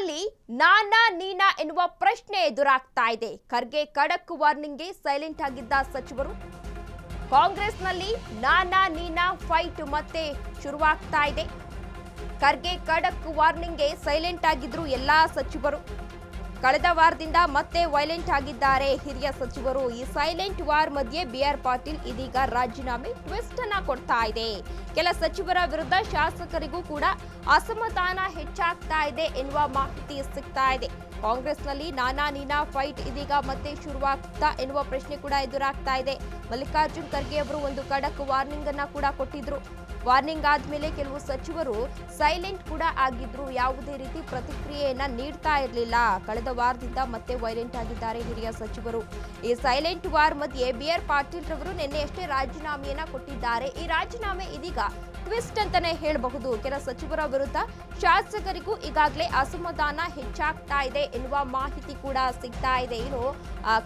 ಕಾಂಗ್ರೆಸ್ನಲ್ಲಿ ನಾನಾ ನೀನಾ ಎನ್ನುವ ಪ್ರಶ್ನೆ ಎದುರಾಗ್ತಾ ಇದೆ. ಖರ್ಗೆ ಖಡಕ್ ವಾರ್ನಿಂಗ್ಗೆ ಸೈಲೆಂಟ್ ಆಗಿದ್ದ ಸಚಿವರು. ಕಾಂಗ್ರೆಸ್ನಲ್ಲಿ ನಾನಾ ನೀನಾ ಫೈಟ್ ಮತ್ತೆ ಶುರುವಾಗ್ತಾ ಇದೆ. ಖರ್ಗೆ ಖಡಕ್ ವಾರ್ನಿಂಗ್ಗೆ ಸೈಲೆಂಟ್ ಆಗಿದ್ರು ಎಲ್ಲಾ ಸಚಿವರು. ಕಳೆದ ವಾರದಿಂದ ಮತ್ತೆ ವೈಲೆಂಟ್ ಆಗಿದ್ದಾರೆ ಹಿರಿಯ ಸಚಿವರು. ಈ ಸೈಲೆಂಟ್ ವಾರ್ ಮಧ್ಯೆ ಬಿಆರ್ ಪಾಟೀಲ್ ಇದೀಗ ರಾಜೀನಾಮೆ ಟ್ವಿಸ್ಟ್ ಅನ್ನ ಕೊಡ್ತಾ ಇದೆ. ಕೆಲ ಸಚಿವರ ವಿರುದ್ಧ ಶಾಸಕರಿಗೂ ಕೂಡ ಅಸಮಾಧಾನ ಹೆಚ್ಚಾಗ್ತಾ ಇದೆ ಎನ್ನುವ ಮಾಹಿತಿ ಸಿಗ್ತಾ ಇದೆ. ಕಾಂಗ್ರೆಸ್ನಲ್ಲಿ ನಾನಾ ನೀನಾ ಫೈಟ್ ಇದೀಗ ಮತ್ತೆ ಶುರುವಾಗ್ತಾ ಎನ್ನುವ ಪ್ರಶ್ನೆ ಕೂಡ ಎದುರಾಗ್ತಾ ಇದೆ. ಮಲ್ಲಿಕಾರ್ಜುನ್ ಖರ್ಗೆ ಅವರು ಒಂದು ಖಡಕ್ ವಾರ್ನಿಂಗ್ ಅನ್ನ ಕೂಡ ಕೊಟ್ಟಿದ್ರು. ವಾರ್ನಿಂಗ್ ಆದ್ಮೇಲೆ ಕೆಲವು ಸಚಿವರು ಸೈಲೆಂಟ್ ಕೂಡ ಆಗಿದ್ರು. ಯಾವುದೇ ರೀತಿ ಪ್ರತಿಕ್ರಿಯೆಯನ್ನ ನೀಡ್ತಾ ಇರಲಿಲ್ಲ. ಕಳೆದ ವಾರದಿಂದ ಮತ್ತೆ ವೈಲೆಂಟ್ ಆಗಿದ್ದಾರೆ ಹಿರಿಯ ಸಚಿವರು. ಈ ಸೈಲೆಂಟ್ ವಾರ್ ಮಧ್ಯೆ ಬಿಆರ್ ಪಾಟೀಲ್ ರವರು ನಿನ್ನೆಯಷ್ಟೇ ರಾಜೀನಾಮೆಯನ್ನ ಕೊಟ್ಟಿದ್ದಾರೆ. ಈ ರಾಜೀನಾಮೆ ಇದೀಗ ಟ್ವಿಸ್ಟ್ ಅಂತಾನೆ ಹೇಳಬಹುದು. ಕೆಲ ಸಚಿವರ ವಿರುದ್ಧ ಶಾಸಕರಿಗೂ ಈಗಾಗಲೇ ಅಸಮಾಧಾನ ಹೆಚ್ಚಾಗ್ತಾ ಇದೆ ಎನ್ನುವ ಮಾಹಿತಿ ಕೂಡ ಸಿಗ್ತಾ ಇದೆ. ಇನ್ನು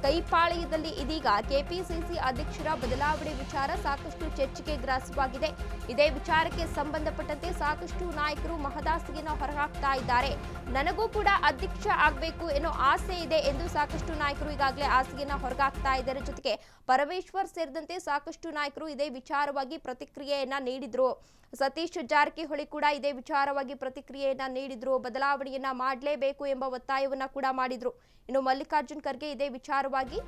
ಕೈಪಾಳ್ಯದಲ್ಲಿ ಇದೀಗ ಕೆಪಿಸಿಸಿ ಅಧ್ಯಕ್ಷರ ಬದಲಾವಣೆ ವಿಚಾರ ಸಾಕಷ್ಟು ಚರ್ಚೆಗೆ ಗ್ರಾಸವಾಗಿದೆ. ಇದೇ ವಿಚಾರಕ್ಕೆ ಸಂಬಂಧಪಟ್ಟಂತೆ ಸಾಕಷ್ಟು ನಾಯಕರು ಮಹದಾಸೆಯನ್ನು ಹೊರಹಾಕ್ತಾ ಇದ್ದಾರೆ. ನನಗೂ ಕೂಡ ಅಧ್ಯಕ್ಷ ಆಗಬೇಕು ಎನ್ನೋ ಆಸೆ ಇದೆ ಎಂದು ಸಾಕಷ್ಟು ನಾಯಕರು ಈಗಾಗಲೇ ಆಸೆಯನ್ನ ಹೊರಗಾಕ್ತಾ ಇದ್ದಾರೆ. ಜೊತೆಗೆ ಪರಮೇಶ್ವರ್ ಸೇರಿದಂತೆ ಸಾಕಷ್ಟು ನಾಯಕರು ಇದೇ ವಿಚಾರವಾಗಿ ಪ್ರತಿಕ್ರಿಯೆಯನ್ನ ನೀಡಿದ್ರು. ಸತೀಶ್ ಜಾರಕಿಹೊಳಿ ಕೂಡ ಇದೇ ವಿಚಾರವಾಗಿ ಪ್ರತಿಕ್ರಿಯೆಯನ್ನ ನೀಡಿದ್ರು. ಬದಲಾವಣೆಯನ್ನ ಮಾಡಲೇಬೇಕು ಎಂಬ ಒತ್ತಾಯವನ್ನ ಕೂಡ ಮಾಡಿದ್ರು. ಇನ್ನು ಮಲ್ಲಿಕಾರ್ಜುನ್ ಖರ್ಗೆ ಇದೇ ವಿಚಾರವಾಗಿ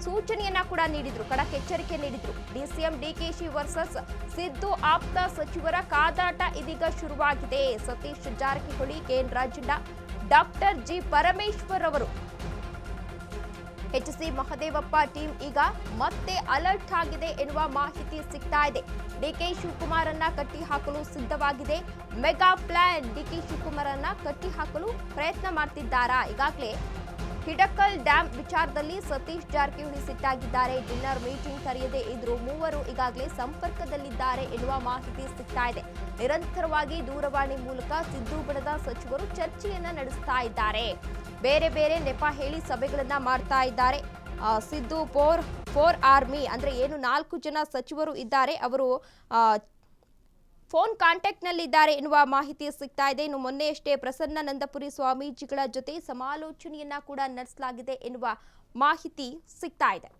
ಸೂಚನೆಯನ್ನ ಕೂಡ ನೀಡಿದ್ರು. ಖಡಕ್ ಎಚ್ಚರಿಕೆ ನೀಡಿದ್ರು. ಡಿಸಿಎಂ ಡಿಕೆಶಿ ವರ್ಸಸ್ ಸಿದ್ದು ಆಪ್ತ ಸಚಿವರ ಕಾದಾಟ ಇದೀಗ ಶುರುವಾಗಿದೆ. Satish Jarkiholi, KN Rajanna, doctor G Parameshwar ಅವರು, ಎಚ್ ಸಿ ಮಹದೇವಪ್ಪ ಟೀಮ್ ಈಗ ಮತ್ತೆ ಅಲರ್ಟ್ ಆಗಿದೆ ಎನ್ನುವ ಮಾಹಿತಿ ಸಿಗ್ತಾ ಇದೆ. ಡಿಕೆ ಶಿವಕುಮಾರ್ ಅನ್ನ ಕಟ್ಟಿ ಹಾಕಲು ಸಿದ್ಧವಾಗಿದೆ. ಮೆಗಾ ಪ್ಲಾನ್ ಡಿಕೆ ಶಿವಕುಮಾರ್ ಅನ್ನ ಕಟ್ಟಿ ಹಾಕಲು ಪ್ರಯತ್ನ ಮಾಡ್ತಿದ್ದಾರಾ? ಈಗಾಗಲೇ ಹಿಡಕಲ್ ಡ್ಯಾಂ ವಿಚಾರದಲ್ಲಿ ಸತೀಶ್ ಜಾರಕಿಹೊಳಿ ಸಿಟ್ಟಾಗಿದ್ದಾರೆ. ಡಿನ್ನರ್ ಮೀಟಿಂಗ್ ಕರೆಯದೇ ಇದ್ರು ಮೂವರು ಈಗಾಗಲೇ ಸಂಪರ್ಕದಲ್ಲಿದ್ದಾರೆ ಎನ್ನುವ ಮಾಹಿತಿ ಸಿಗ್ತಾ ಇದೆ. ನಿರಂತರವಾಗಿ ದೂರವಾಣಿ ಮೂಲಕ ಸಿದ್ದು ಬಣದ ಸಚಿವರು ಚರ್ಚೆಯನ್ನ ನಡೆಸ್ತಾ ಇದ್ದಾರೆ. ಬೇರೆ ಬೇರೆ ನೆಪ ಹೇಳಿ ಸಭೆಗಳನ್ನ ಮಾಡ್ತಾ ಇದ್ದಾರೆ. ಸಿದ್ದು ಫೋರ್ ಆರ್ಮಿ ಅಂದ್ರೆ ಏನು 4 ಜನ ಸಚಿವರು ಇದ್ದಾರೆ, ಅವರು ಫೋನ್ ಕಾಂಟ್ಯಾಕ್ಟ್ ನಲ್ಲಿದ್ದಾರೆ ಎನ್ನುವ ಮಾಹಿತಿ ಸಿಗ್ತಾ ಇದೆ. ಇನ್ನು ಮೊನ್ನೆಯಷ್ಟೇ ಪ್ರಸನ್ನಾನಂದಪುರಿ ಸ್ವಾಮೀಜಿಗಳ ಜೊತೆ ಸಮಾಲೋಚನೆಯನ್ನ ಕೂಡ ನಡೆಸಲಾಗಿದೆ ಎನ್ನುವ ಮಾಹಿತಿ ಸಿಗ್ತಾ ಇದೆ.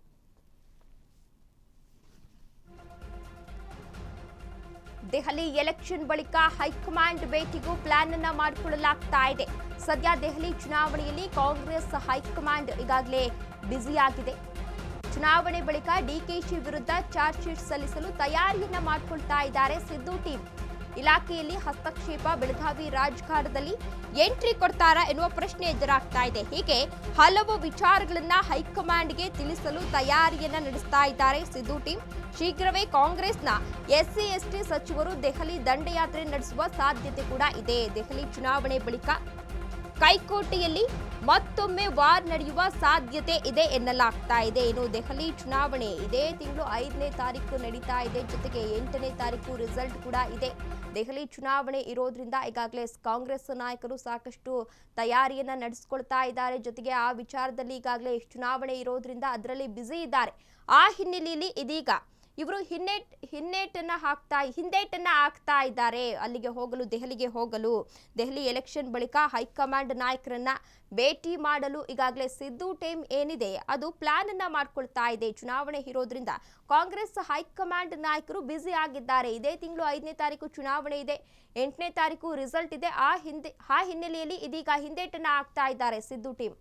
ದೆಹಲಿ ಎಲೆಕ್ಷನ್ ಬಳಿಕ ಹೈಕಮಾಂಡ್ ಭೇಟಿಗೂ ಪ್ಲಾನ್ ಅನ್ನ ಮಾಡಿಕೊಳ್ಳಲಾಗ್ತಾ ಇದೆ. ಸದ್ಯ ದೆಹಲಿ ಚುನಾವಣೆಯಲ್ಲಿ ಕಾಂಗ್ರೆಸ್ ಹೈಕಮಾಂಡ್ ಈಗಾಗಲೇ ಬ್ಯುಸಿಯಾಗಿದೆ. ಚುನಾವಣೆ ಬಳಿಕ ಡಿಕೆಶಿ ವಿರುದ್ಧ ಚಾರ್ಜ್ ಶೀಟ್ ಸಲ್ಲಿಸಲು ತಯಾರಿಯನ್ನ ಮಾಡಿಕೊಳ್ತಾ ಇದ್ದಾರೆ ಸಿದ್ದು ಟೀಮ್. ಇಲಾಖೆಯಲ್ಲಿ ಹಸ್ತಕ್ಷೇಪ, ಬೆಳಗಾವಿ ರಾಜಕಾರಣದಲ್ಲಿ ಎಂಟ್ರಿ ಕೊಡ್ತಾರಾ ಎನ್ನುವ ಪ್ರಶ್ನೆ ಎದುರಾಗ್ತಾ ಇದೆ. ಹೀಗೆ ಹಲವು ವಿಚಾರಗಳನ್ನ ಹೈಕಮಾಂಡ್ಗೆ ತಿಳಿಸಲು ತಯಾರಿಯನ್ನ ನಡೆಸ್ತಾ ಇದ್ದಾರೆ ಸಿದ್ದು ಟೀಮ್. ಶೀಘ್ರವೇ ಕಾಂಗ್ರೆಸ್ನ ಎಸ್ಸಿ ಎಸ್ಟಿ ಸಚಿವರು ದೆಹಲಿ ದಂಡಯಾತ್ರೆ ನಡೆಸುವ ಸಾಧ್ಯತೆ ಕೂಡ ಇದೆ. ದೆಹಲಿ ಚುನಾವಣೆ ಬಳಿಕ ಕೈಕೋಟೆಯಲ್ಲಿ ಮತ್ತೊಮ್ಮೆ ವಾರ್ ನಡೆಯುವ ಸಾಧ್ಯತೆ ಇದೆ ಎನ್ನಲಾಗ್ತಾ ಇದೆ. ಇನ್ನು ದೆಹಲಿ ಚುನಾವಣೆ ಇದೇ ತಿಂಗಳು 5ನೇ ತಾರೀಕು ನಡೀತಾ ಇದೆ. ಜೊತೆಗೆ 8ನೇ ತಾರೀಕು ರಿಸಲ್ಟ್ ಕೂಡ ಇದೆ. ದೆಹಲಿ ಚುನಾವಣೆ ಇರೋದ್ರಿಂದ ಈಗಾಗಲೇ ಕಾಂಗ್ರೆಸ್ ನಾಯಕರು ಸಾಕಷ್ಟು ತಯಾರಿಯನ್ನ ನಡೆಸಿಕೊಳ್ತಾ ಇದ್ದಾರೆ. ಜೊತೆಗೆ ಆ ವಿಚಾರದಲ್ಲಿ ಈಗಾಗಲೇ ಚುನಾವಣೆ ಇರೋದ್ರಿಂದ ಅದರಲ್ಲಿ ಬ್ಯುಸಿ ಇದ್ದಾರೆ. ಆ ಹಿನ್ನೆಲೆಯಲ್ಲಿ ಇದೀಗ ಇವರು ಹಿಂದೇಟನ್ನ ಹಾಕ್ತಾ ಇದ್ದಾರೆ ಅಲ್ಲಿಗೆ ಹೋಗಲು, ದೆಹಲಿಗೆ ಹೋಗಲು. ದೆಹಲಿ ಎಲೆಕ್ಷನ್ ಬಳಿಕ ಹೈಕಮಾಂಡ್ ನಾಯಕರನ್ನ ಭೇಟಿ ಮಾಡಲು ಈಗಾಗಲೇ ಸಿದ್ದು ಟೀಮ್ ಏನಿದೆ ಅದು ಪ್ಲಾನ್ ಅನ್ನ ಮಾಡ್ಕೊಳ್ತಾ ಇದೆ. ಚುನಾವಣೆ ಇರೋದ್ರಿಂದ ಕಾಂಗ್ರೆಸ್ ಹೈಕಮಾಂಡ್ ನಾಯಕರು ಬ್ಯುಸಿ ಆಗಿದ್ದಾರೆ. ಇದೇ ತಿಂಗಳು 5ನೇ ತಾರೀಕು ಚುನಾವಣೆ ಇದೆ, 8ನೇ ತಾರೀಕು ರಿಸಲ್ಟ್ ಇದೆ. ಆ ಹಿನ್ನೆಲೆಯಲ್ಲಿ ಇದೀಗ ಹಿಂದೇಟನ್ನ ಹಾಕ್ತಾ ಇದ್ದಾರೆ ಸಿದ್ದು ಟೀಮ್.